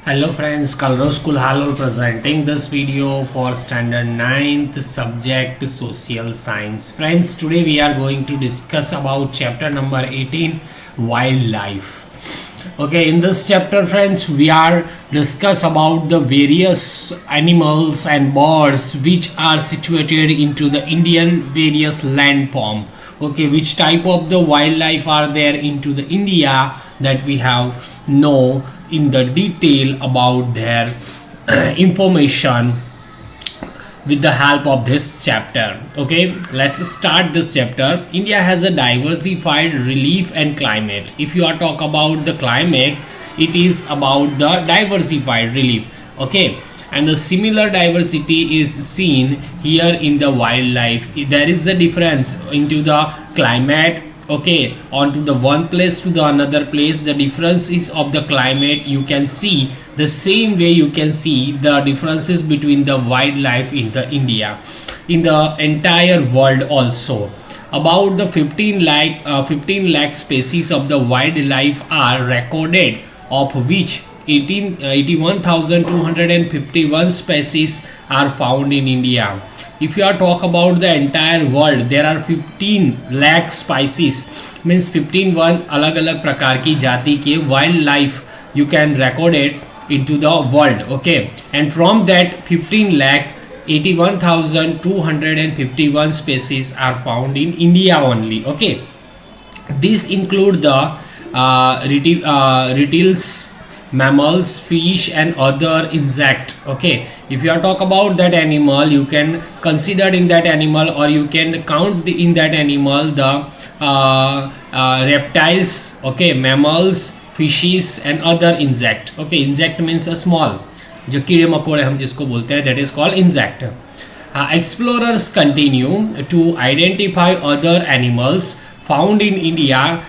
Hello friends, Kalro School Halol presenting this video for standard 9th subject social science. Friends, today we are going to discuss about chapter number 18, wildlife. Okay, in this chapter friends, we are discuss about the various animals and birds which are situated into the Indian various landform. Okay, which type of the wildlife are there into the India that we have know in the detail about their information with the help of this chapter. Okay, let's start this chapter. India has a diversified relief and climate. If you are talk about the climate, it is about the diversified relief. Okay, and the similar diversity is seen here in the wildlife. There is a difference into the climate. Okay, onto the one place to the another place, the difference is of the climate. You can see the same way you can see the differences between the wildlife in the India, in the entire world also. About the 15 lakh species of the wildlife are recorded, of which 81,251 species are found in India. If you are talk about the entire world, there are 15 lakh species, means 15 one अलग अलग प्रकार की जाति के wild life you can record it into the world. Okay, and from that 15 lakh 81,251 species are found in India only. Okay, these include the reptiles, mammals, fish and other insect. Okay, if you are talk about that animal, you can consider in that animal, or you can count in that animal the reptiles, okay, mammals, fishes and other insect. Okay, insect means a small, जो कीड़े मकोड़े हम जिसको बोलते हैं, that is called insect. Explorers continue to identify other animals found in India,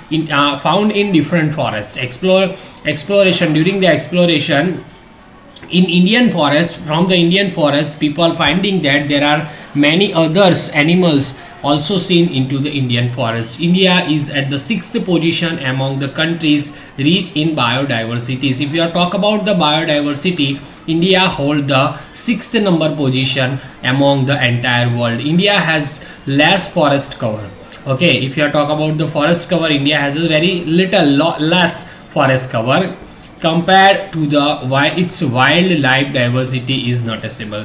found in different forests. Exploration, during the exploration in Indian forest, from the Indian forest, people finding that there are many others animals also seen into the Indian forest. India is at the 6th position among the countries rich in biodiversities. If you are talk about the biodiversity, India hold the 6th number position among the entire world. India has less forest cover. Okay, if you are talk about the forest cover, India has a very less forest cover compared to the its wildlife diversity is noticeable.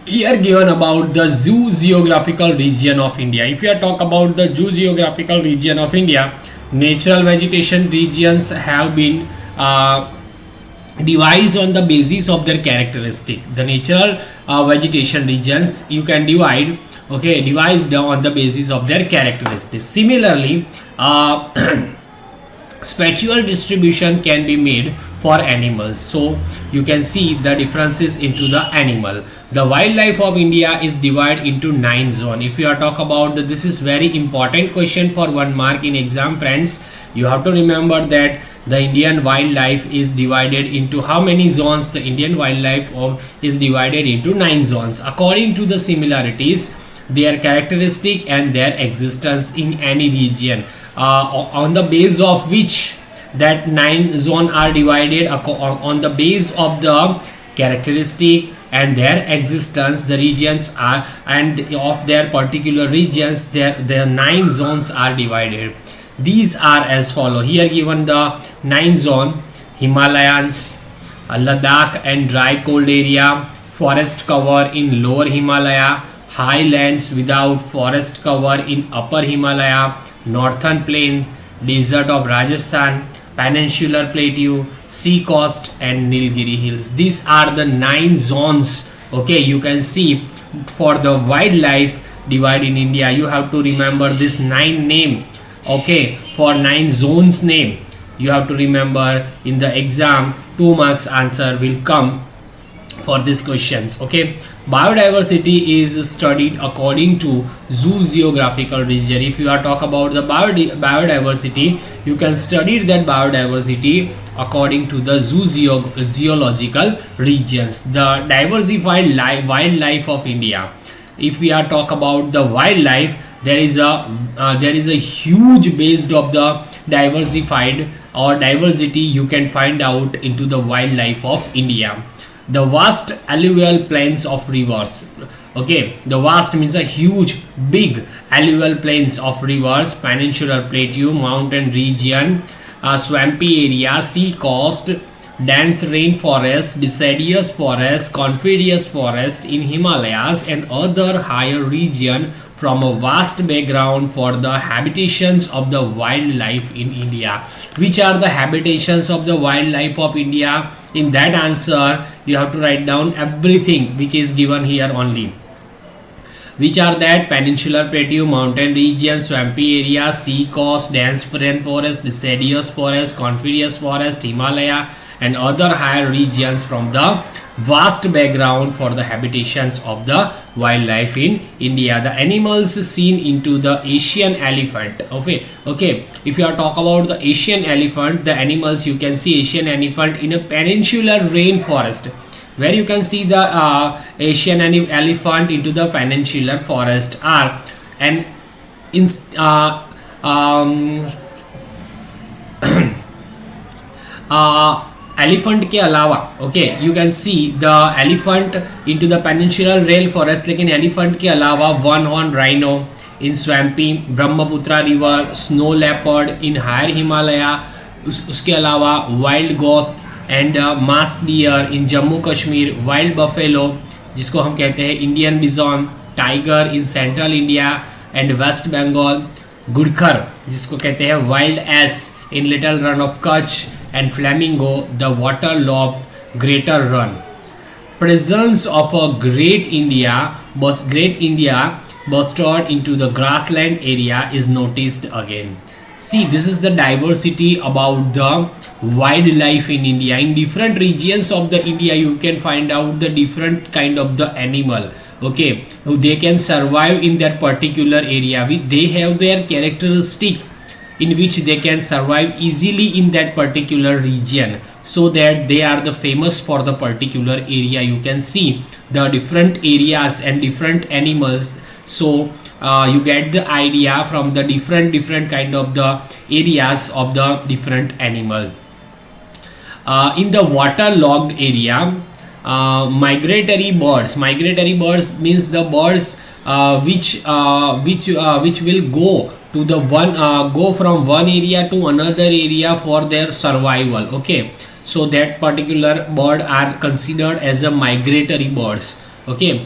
Here given about the zoo geographical region of India. If you are talk about the zoo geographical region of India, natural vegetation regions have been devised on the basis of their characteristic. The natural vegetation regions you can divide, okay, devised on the basis of their characteristics. Similarly, spatial distribution can be made for animals, so you can see the differences into the animal. The wildlife of India is divided into 9 zones. If you are talk about that, this is very important question for 1 mark in exam, friends. You have to remember that the Indian wildlife is divided into how many zones. The Indian wildlife is divided into 9 zones according to the similarities, their characteristic and their existence in any region, on the base of which that 9 zones are divided on the base of the characteristic and their existence. The regions are, and of their particular regions, their 9 zones are divided. These are as follow. Here given the 9 zone: Himalayas, Ladakh and dry cold area, forest cover in lower Himalaya, highlands without forest cover in upper Himalaya, northern plain, desert of Rajasthan, peninsular plateau, sea coast and Nilgiri hills. These are the 9 zones. Okay, you can see for the wildlife divide in India, you have to remember this 9 name. Okay, for 9 zones name you have to remember. In the exam 2 marks answer will come for these questions. Okay, biodiversity is studied according to zoo geographical region. If you are talk about the biodiversity, you can study that biodiversity according to the zoo geological regions. The diversified wildlife of India. If we are talk about the wildlife, there is a huge base of the diversified or diversity you can find out into the wildlife of India. The vast alluvial plains of rivers. Okay, the vast means a huge, big alluvial plains of rivers, peninsular plateau, mountain region, swampy area, sea coast, dense rainforest, deciduous forest, coniferous forest in Himalayas and other higher region from a vast background for the habitations of the wildlife in India. Which are the habitations of the wildlife of India? In that answer, you have to write down everything which is given here only. Which are that? Peninsular plateau, mountain region, swampy area, sea coast, dense rainforest, deciduous forest, coniferous forest, Himalaya and other higher regions from the vast background for the habitations of the wildlife in India. The animals seen into the Asian elephant. Okay. If you are talk about the Asian elephant, the animals you can see Asian elephant in a peninsular rainforest, where you can see the Asian elephant into the peninsular forest are an elephant के अलावा you can see the elephant into the peninsular rail forest, लेकिन elephant के अलावा one horn rhino in swampy Brahmaputra river, snow leopard in higher Himalaya, उसके अलावा wild goose and masked deer in Jammu Kashmir, wild buffalo जिसको हम कहते हैं Indian bison, tiger in central India and West Bengal, गुड़खर जिसको कहते हैं wild ass in little run of Kutch and flamingo, the waterlogged greater run. Presence of a great India bustard into the grassland area is noticed again. See, this is the diversity about the wildlife in India. In different regions of the India, you can find out the different kind of the animal. Okay, they can survive in that particular area. They have their characteristic in which they can survive easily in that particular region, so that they are the famous for the particular area. You can see the different areas and different animals, so you get the idea from the different kind of the areas of the different animal. In the waterlogged area, migratory birds means the birds which will go to the go from one area to another area for their survival. Okay, so that particular bird are considered as a migratory birds. Okay,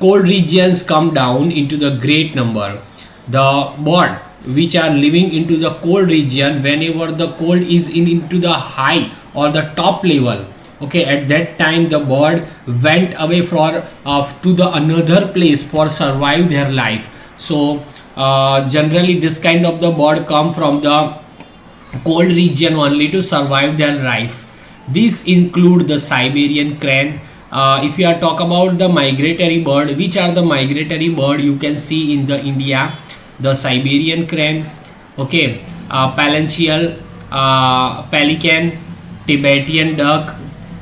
cold regions come down into the great number. The bird which are living into the cold region, whenever the cold is into the high or the top level, okay, at that time the bird went away for to the another place for survive their life. So generally this kind of the bird come from the cold region only to survive their life. These include the Siberian crane. If you are talk about the migratory bird, which are the migratory bird you can see in the India? The Siberian crane, okay, palancheal, pelican, Tibetan duck,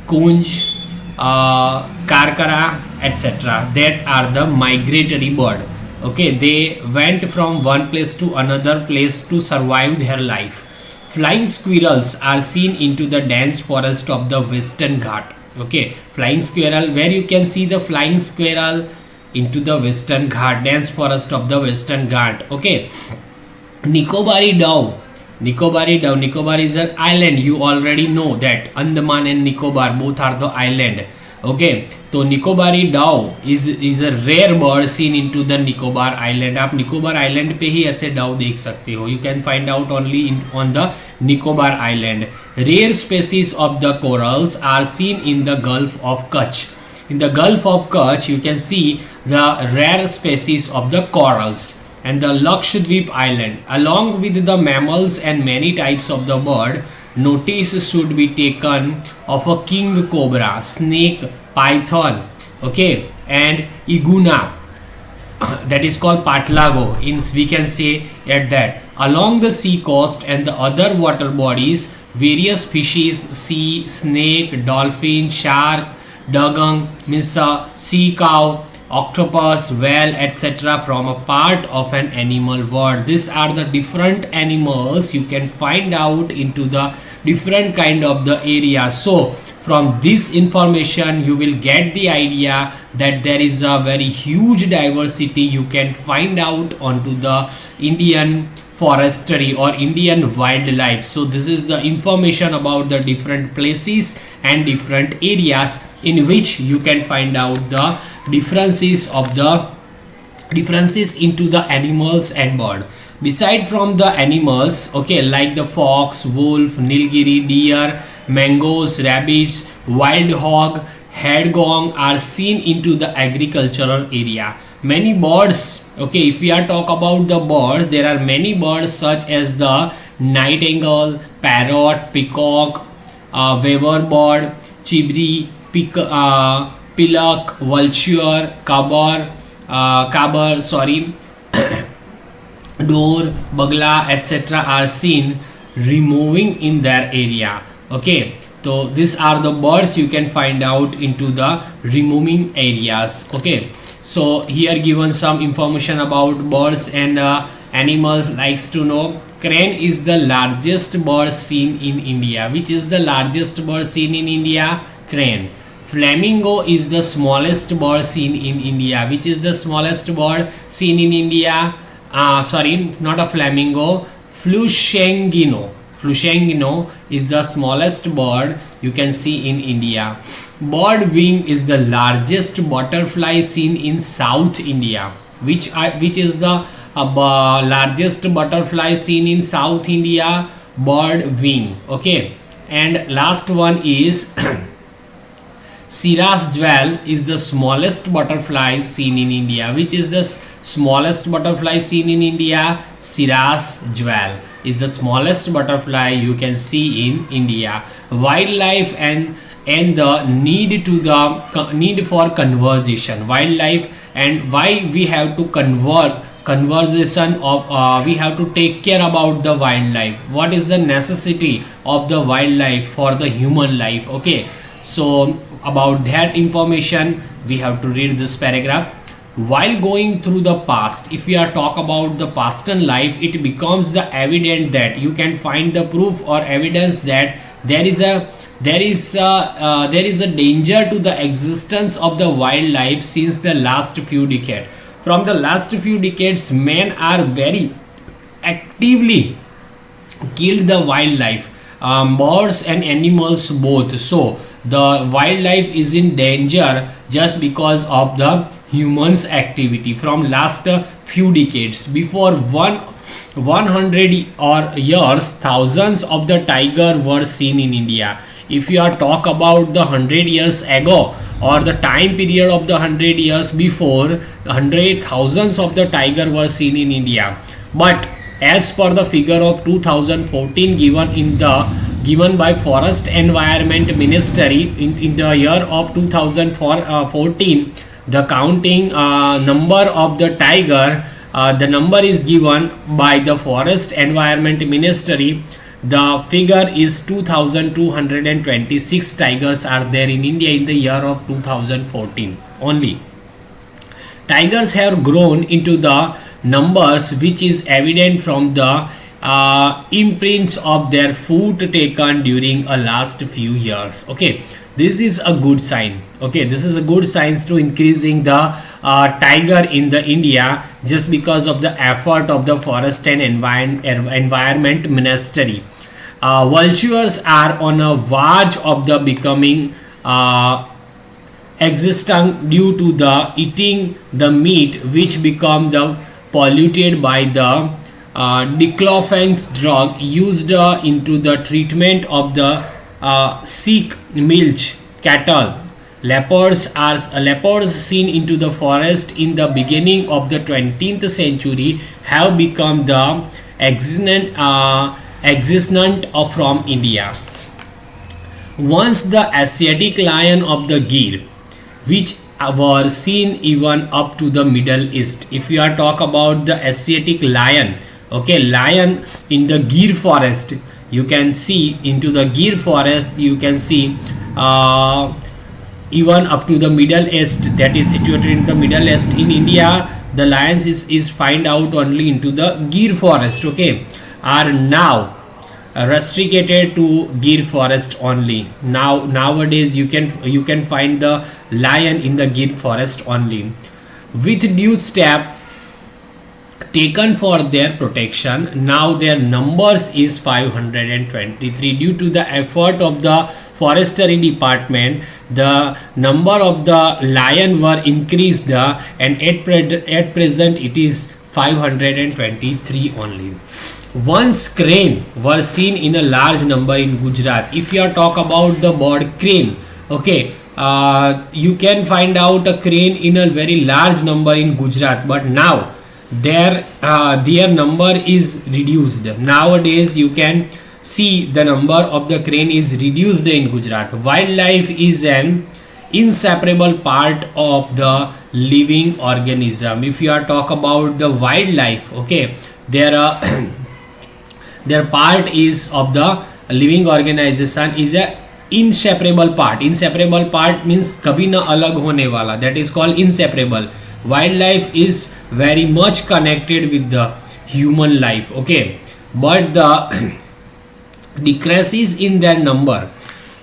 kunj, karkara, etc. That are the migratory bird. Okay, they went from one place to another place to survive their life. Flying squirrels are seen into the dense forest of the Western Ghat. Okay, flying squirrel, where you can see the flying squirrel into the Western Ghat, dense forest of the Western Ghat. Okay, Nicobari dove. Nicobar is an island. You already know that Andaman and Nicobar both are the island. Okay, so Nicobari dove is a rare bird seen into the Nicobar island. आप Nicobar island पे ही ऐसे dove देख सकते हो. You can find out only on the Nicobar island. Rare species of the corals are seen in the Gulf of Kutch. In the Gulf of Kutch, you can see the rare species of the corals. And the Lakshadweep island, along with the mammals and many types of the bird, notice should be taken of a king cobra, snake, python, okay, and iguana, that is called patlago, we can say at that. Along the sea coast and the other water bodies, various species, sea snake, dolphin, shark, dugong, means sea cow, octopus, whale, etc. from a part of an animal world. These are the different animals you can find out into the different kind of the area. So from this information you will get the idea that there is a very huge diversity you can find out onto the Indian forestry or Indian wildlife. So this is the information about the different places and different areas in which you can find out the differences into the animals and bird. Beside from the animals, okay, like the fox, wolf, nilgiri, deer, mangoes, rabbits, wild hog, headgong are seen into the agricultural area. Many birds, okay, if we are talk about the birds, there are many birds such as the nightingale, parrot, peacock, weaver bird, chibri, pilak, vulture, kabar, sorry, door, bagla, etc. are seen removing in their area. Okay, so these are the birds you can find out into the removing areas. Okay, so here given some information about birds and animals. Likes to know, crane is the largest bird seen in India. Which is the largest bird seen in India? Crane. Flamingo is the smallest bird seen in India. Which is the smallest bird seen in India? Sorry, not a flamingo, Flushengino. Flushengino is the smallest bird you can see in India. Bird wing is the largest butterfly seen in South India. Which is the largest butterfly seen in South India? Bird wing. Okay, and last one is Cirrus jewel is the smallest butterfly seen in India. Which is the smallest butterfly seen in India? Cirrus jewel is the smallest butterfly you can see in India. Wildlife and the need for conversation. Wildlife and why we have to conversation of we have to take care about the wildlife. What is the necessity of the wildlife for the human life? Okay, so about that information we have to read this paragraph. While going through the past, if we are talk about the past and life, it becomes the evident that you can find the proof or evidence that there is a danger to the existence of the wildlife since the last few decades. From the last few decades, men are very actively killed the wildlife, birds and animals both. So the wildlife is in danger just because of the humans activity from last few decades. Before 100 or years, thousands of the tiger were seen in India. If you are talk about the 100 years ago or the time period of the 100 years before, thousands of the tiger were seen in India. But as per the figure of 2014 given by Forest Environment Ministry in the year of 2014, the counting number of the tiger, the number is given by the Forest Environment Ministry. The figure is 2226 tigers are there in India in the year of 2014 only. Tigers have grown into the numbers, which is evident from the imprints of their food taken during a last few years. Okay, this is a good sign. Okay, this is a good sign to increasing the tiger in the India just because of the effort of the Forest and Environment Ministry. Vultures are on a verge of the becoming extinct due to the eating the meat which become the polluted by the diclofenac drug used into the treatment of the sick milch cattle. Leopards seen into the forest in the beginning of the 20th century have become the existent from India. Once the Asiatic lion of the Gir, which were seen even up to the Middle East. If you are talk about the Asiatic lion, okay, lion in the Gir forest, you can see into the Gir forest, you can see even up to the Middle East, that is situated in the Middle East. In India, the lions is find out only into the Gir forest, okay, are now restricted to Gir forest only. Nowadays you can find the lion in the Gir forest only. With due step taken for their protection, now their numbers is 523. Due to the effort of the forestry department, the number of the lion were increased, and at present it is 523 only. Once crane were seen in a large number in Gujarat. If you are talk about the bird crane, okay, you can find out a crane in a very large number in Gujarat, but now their number is reduced. Nowadays you can see the number of the crane is reduced in Gujarat. Wildlife is an inseparable part of the living organism. If you are talk about the wildlife, okay, there are their part is of the living organization is a inseparable part. Inseparable part means कभी ना अलग होने वाला, that is called inseparable. Wildlife is very much connected with the human life, okay, but the decreases in their number,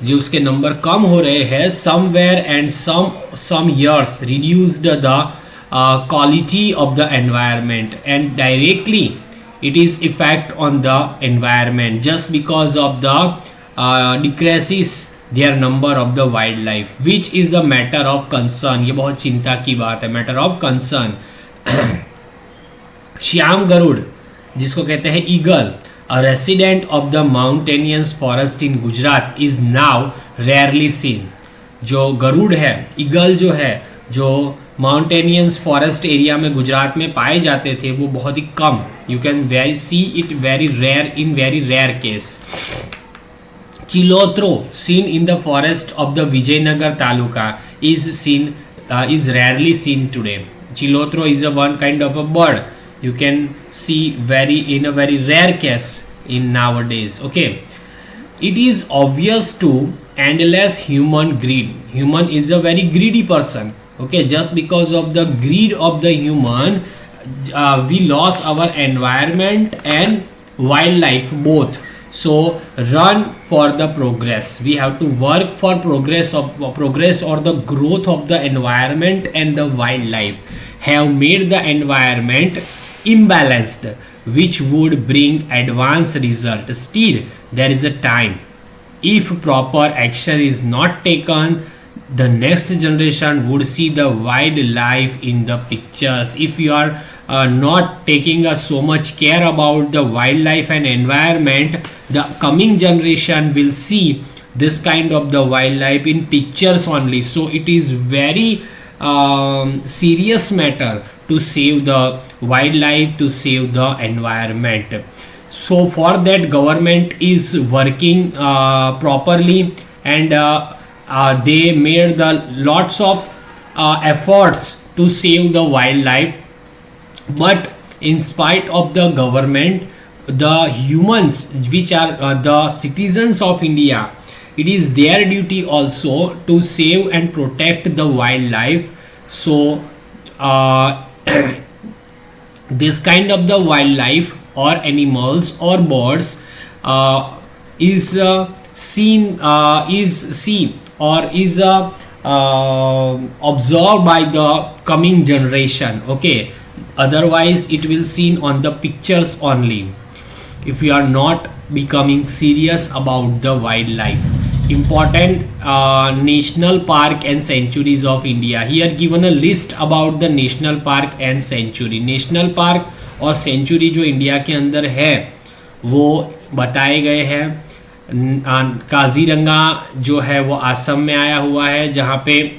जो उसके number कम हो रहे हैं, somewhere and some years reduced the quality of the environment, and directly it is effect on the environment just because of the decreases their number of the wildlife, which is the matter of concern. ये बहुत चिंता की बात है, matter of concern. Shyam Garuda, जिसको कहते हैं eagle, a resident of the mountainous forest in Gujarat, is now rarely seen. जो गरुड़ है, ईगल जो है, जो माउंटेनियस फॉरेस्ट एरिया में गुजरात में पाए जाते थे, वो बहुत ही कम, you can see it very rare in very rare case. चिलोत्रो seen in the forest of the Vijayanagar taluka is rarely seen today. Chilotro is a one kind of a bird you can see in a very rare case in nowadays, okay. It is obvious to endless human greed. Human is a very greedy person, okay. Just because of the greed of the human, we lost our environment and wildlife both. So run for the progress. We have to work for progress or the growth of the environment, and the wildlife have made the environment imbalanced, which would bring advanced result. Still there is a time. If proper action is not taken, the next generation would see the wildlife in the pictures. If you are not taking so much care about the wildlife and environment, the coming generation will see this kind of the wildlife in pictures only. So it is very serious matter to save the wildlife, to save the environment. So for that government is working properly, and they made the lots of efforts to save the wildlife. But in spite of the government, the humans which are the citizens of India, it is their duty also to save and protect the wildlife. So this kind of the wildlife or animals or birds is seen or is observed by the coming generation, okay. Otherwise it will seen on the pictures only. If you are not becoming serious about the wildlife. Important national park and sanctuaries of India. Here given a list about the national park and sanctuary. National park और century जो India के अंदर है वो बताए गए हैं. काजीरंगा जो है वो असम में आया हुआ है, जहाँ पे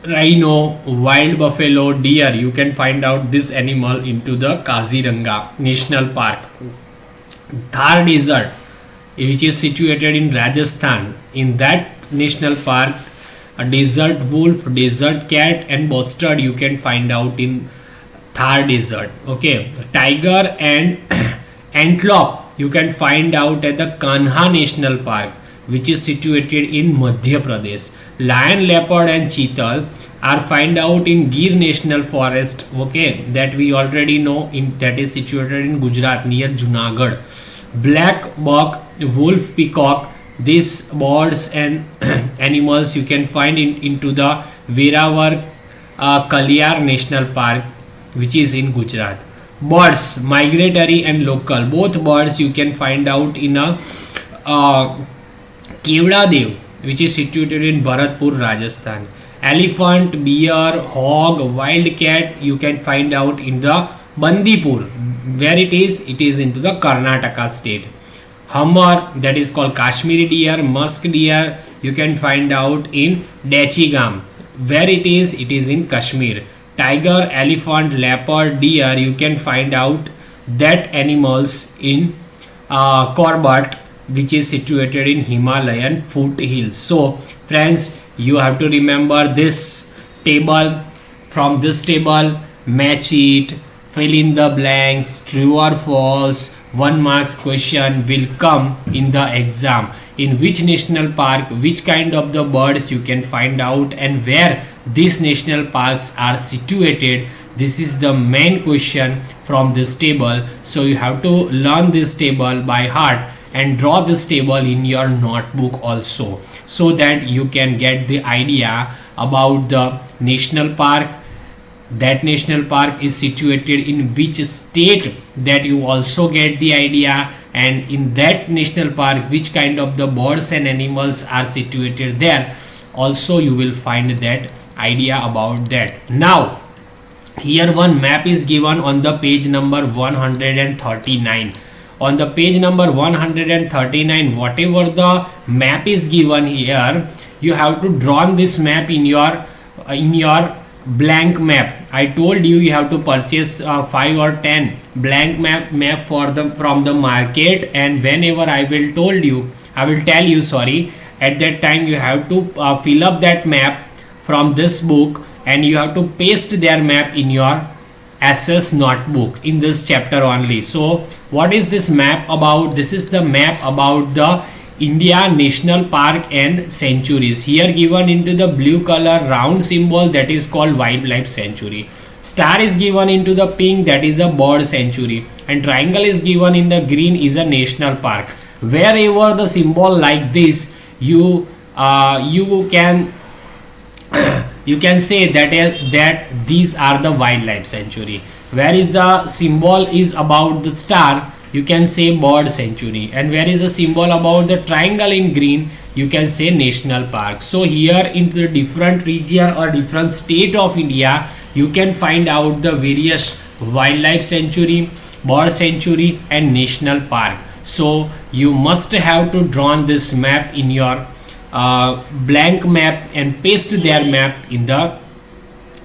rhino, wild buffalo, deer, you can find out this animal into the Kaziranga National Park. Thar Desert, which is situated in Rajasthan, in that national park, a desert wolf, desert cat and bustard you can find out in Thar Desert, okay. Tiger and antelope you can find out at the Kanha National Park, which is situated in Madhya Pradesh. Lion, leopard and cheetah are found out in Gir National Forest, okay, that we already know, that is situated in Gujarat near Junagadh. Black buck, wolf, peacock, these birds and animals you can find into the Verawar Kalyar National Park, which is in Gujarat. Birds, migratory and local, both birds you can find out in a Kevda Dev, which is situated in Bharatpur, Rajasthan. Elephant, bear, hog, wild cat you can find out in the Bandipur. Where it is into the Karnataka state. Hummer, that is called Kashmiri deer, musk deer you can find out in Dachigam. Where it is in Kashmir. Tiger, elephant, leopard, deer you can find out that animals in Corbat, which is situated in Himalayan foothills. So friends, you have to remember this table. From this table, match it, fill in the blanks, true or false. 1 marks question will come in the exam. In which national park, which kind of the birds you can find out, and where these national parks are situated. This is the main question from this table. So you have to learn this table by heart and draw this table in your notebook also, so that you can get the idea about the national park, that national park is situated in which state, that you also get the idea, and in that national park which kind of the birds and animals are situated there, also you will find that idea about that. Now here one map is given on the page number 139. On the page number 139, whatever the map is given here, you have to draw this map in your blank map. I told you you have to purchase 5 or 10 blank map from the market, and whenever I will tell you at that time you have to fill up that map from this book, and you have to paste their map in your SS notebook in this chapter only. So what is this map about? This is the map about the India National Park and Sanctuaries. Here given into the blue color round symbol, that is called wildlife sanctuary. Star is given into the pink, that is a bird sanctuary, and triangle is given in the green, is a national park. Wherever the symbol like this, you can you can say that these are the wildlife sanctuary. Where is the symbol is about the star, you can say bird sanctuary, and where is the symbol about the triangle in green, you can say national park. So here in the different region or different state of India, you can find out the various wildlife sanctuary, bird sanctuary and national park. So you must have to draw this map in your blank map and paste their map in the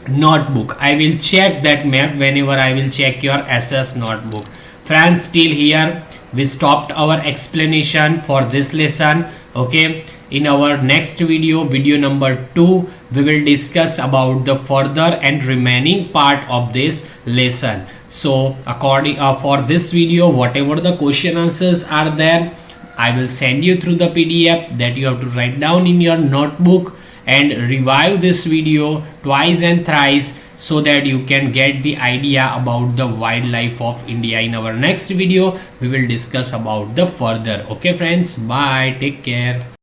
notebook. I will check that map whenever I will check your SS notebook. Friends, till here we stopped our explanation for this lesson. Okay, in our next video number 2, we will discuss about the further and remaining part of this lesson. So according for this video, whatever the question answers are there, I will send you through the PDF that you have to write down in your notebook and revise this video twice and thrice, so that you can get the idea about the wildlife of India. In our next video, we will discuss about the further. Okay friends, bye, take care.